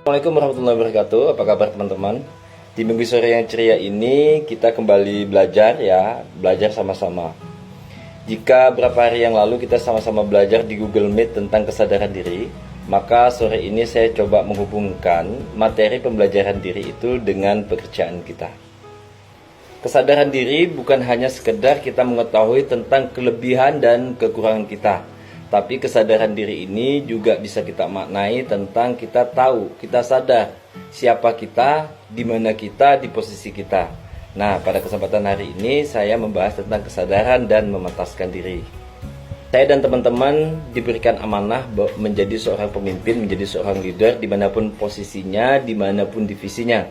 Assalamualaikum warahmatullahi wabarakatuh. Apa kabar teman-teman? Di minggu sore yang ceria ini kita kembali belajar sama-sama. Jika beberapa hari yang lalu kita sama-sama belajar di Google Meet tentang kesadaran diri, maka sore ini saya coba menghubungkan materi pembelajaran diri itu dengan pekerjaan kita. Kesadaran diri bukan hanya sekedar kita mengetahui tentang kelebihan dan kekurangan kita, tapi kesadaran diri ini juga bisa kita maknai tentang kita tahu, kita sadar siapa kita, di mana kita, di posisi kita. Nah, pada kesempatan hari ini saya membahas tentang kesadaran dan memantaskan diri. Saya dan teman-teman diberikan amanah menjadi seorang pemimpin, menjadi seorang leader dimanapun posisinya, dimanapun divisinya.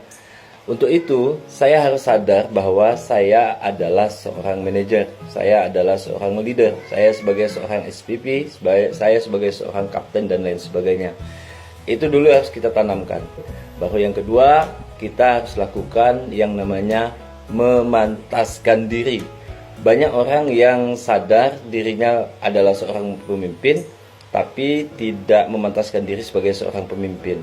Untuk itu, saya harus sadar bahwa saya adalah seorang manajer, saya adalah seorang leader, saya sebagai seorang SPP, saya sebagai seorang kapten dan lain sebagainya. Itu dulu harus kita tanamkan. Baru yang kedua, kita harus lakukan yang namanya memantaskan diri. Banyak orang yang sadar dirinya adalah seorang pemimpin, tapi tidak memantaskan diri sebagai seorang pemimpin.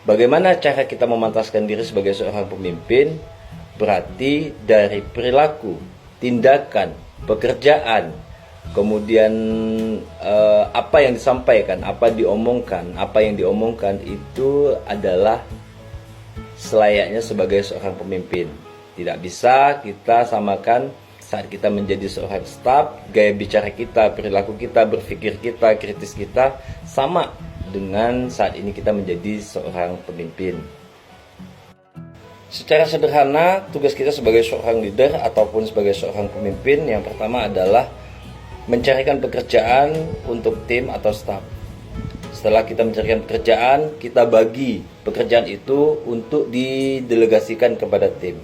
Bagaimana cara kita memantaskan diri sebagai seorang pemimpin? Berarti dari perilaku, tindakan, pekerjaan, kemudian apa yang disampaikan, apa yang diomongkan itu adalah selayaknya sebagai seorang pemimpin. Tidak bisa kita samakan saat kita menjadi seorang staf, gaya bicara kita, perilaku kita, berpikir kita, kritis kita sama dengan saat ini kita menjadi seorang pemimpin. Secara sederhana, tugas kita sebagai seorang leader ataupun sebagai seorang pemimpin yang pertama adalah mencarikan pekerjaan untuk tim atau staf. Setelah kita mencarikan pekerjaan, kita bagi pekerjaan itu untuk didelegasikan kepada tim.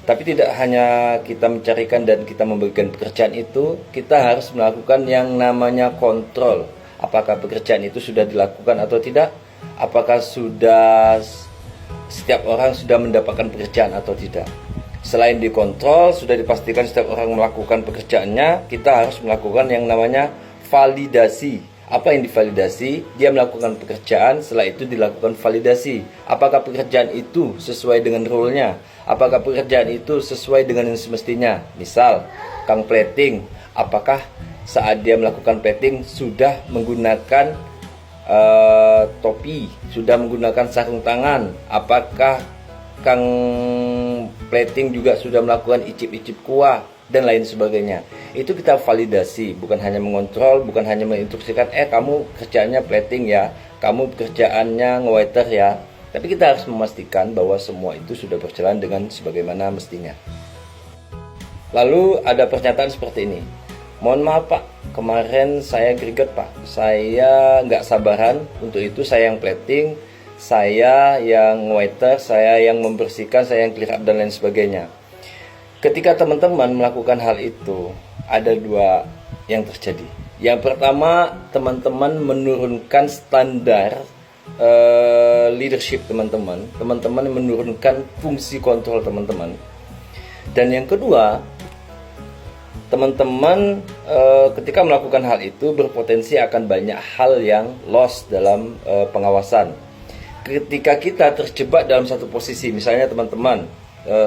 Tapi tidak hanya kita mencarikan dan kita membagikan pekerjaan itu, kita harus melakukan yang namanya kontrol. Apakah pekerjaan itu sudah dilakukan atau tidak? Apakah setiap orang sudah mendapatkan pekerjaan atau tidak? Selain dikontrol, sudah dipastikan setiap orang melakukan pekerjaannya, kita harus melakukan yang namanya validasi. Apa yang divalidasi? Dia melakukan pekerjaan, setelah itu dilakukan validasi. Apakah pekerjaan itu sesuai dengan role-nya? Apakah pekerjaan itu sesuai dengan yang semestinya? Misal, Kang Plating, apakah saat dia melakukan plating sudah menggunakan topi, sudah menggunakan sarung tangan? Apakah Kang Plating juga sudah melakukan icip-icip kuah dan lain sebagainya? Itu kita validasi, bukan hanya mengontrol, bukan hanya menginstruksikan kamu kerjaannya plating ya, kamu kerjaannya nge-waiter ya. Tapi kita harus memastikan bahwa semua itu sudah berjalan dengan sebagaimana mestinya. Lalu ada pernyataan seperti ini, mohon maaf Pak, kemarin saya greget Pak, saya nggak sabaran, untuk itu saya yang plating, saya yang waiter, saya yang membersihkan, saya yang clear up dan lain sebagainya. Ketika teman-teman melakukan hal itu, ada dua yang terjadi. Yang pertama, teman-teman menurunkan standar leadership teman-teman menurunkan fungsi kontrol teman-teman. Dan yang kedua, teman-teman ketika melakukan hal itu berpotensi akan banyak hal yang loss dalam pengawasan. Ketika kita terjebak dalam satu posisi, misalnya teman-teman,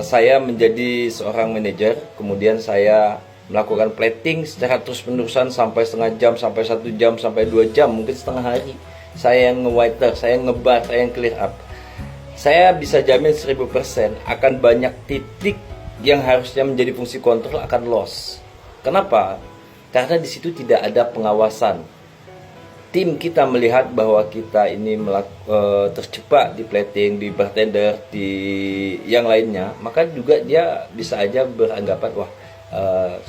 saya menjadi seorang manajer, kemudian saya melakukan plating secara terus-menerusan sampai setengah jam, sampai 1 jam, sampai 2 jam, mungkin setengah hari. Saya yang nge-waiter, saya yang nge-bar, saya yang clear up. Saya bisa jamin 1000% akan banyak titik yang harusnya menjadi fungsi kontrol akan loss. Kenapa? Karena di situ tidak ada pengawasan. Tim kita melihat bahwa kita ini terjebak di plating, di bartender, di yang lainnya, maka juga dia bisa aja beranggapan, wah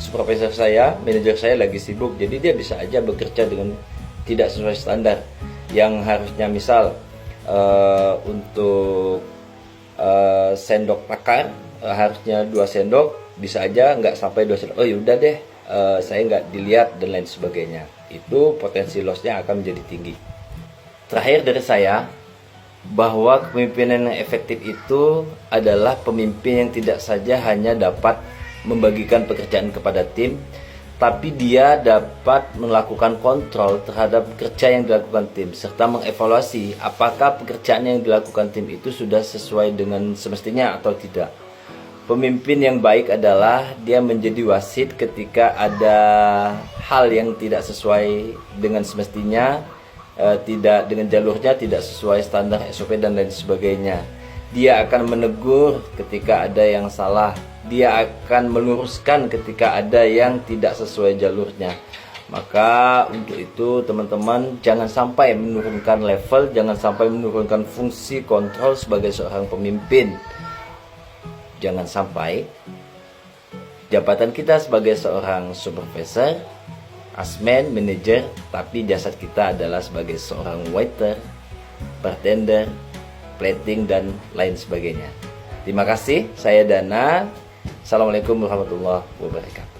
supervisor saya, manajer saya lagi sibuk, jadi dia bisa aja bekerja dengan tidak sesuai standar. Yang harusnya misal untuk sendok takar harusnya 2 sendok, bisa aja nggak sampai 2 sendok. Oh yaudah deh, saya nggak dilihat dan lain sebagainya. Itu potensi lossnya akan menjadi tinggi. Terakhir dari saya, bahwa kepemimpinan yang efektif itu adalah pemimpin yang tidak saja hanya dapat membagikan pekerjaan kepada tim, tapi dia dapat melakukan kontrol terhadap kerja yang dilakukan tim serta mengevaluasi apakah pekerjaan yang dilakukan tim itu sudah sesuai dengan semestinya atau tidak. Pemimpin yang baik adalah dia menjadi wasit ketika ada hal yang tidak sesuai dengan semestinya, tidak dengan jalurnya, tidak sesuai standar SOP dan lain sebagainya. Dia akan menegur ketika ada yang salah, dia akan meluruskan ketika ada yang tidak sesuai jalurnya. Maka untuk itu teman-teman jangan sampai menurunkan level, jangan sampai menurunkan fungsi kontrol sebagai seorang pemimpin. Jangan sampai jabatan kita sebagai seorang supervisor, asmen, manajer, tapi jasad kita adalah sebagai seorang waiter, bartender, plating, dan lain sebagainya. Terima kasih, saya Dana. Assalamualaikum warahmatullahi wabarakatuh.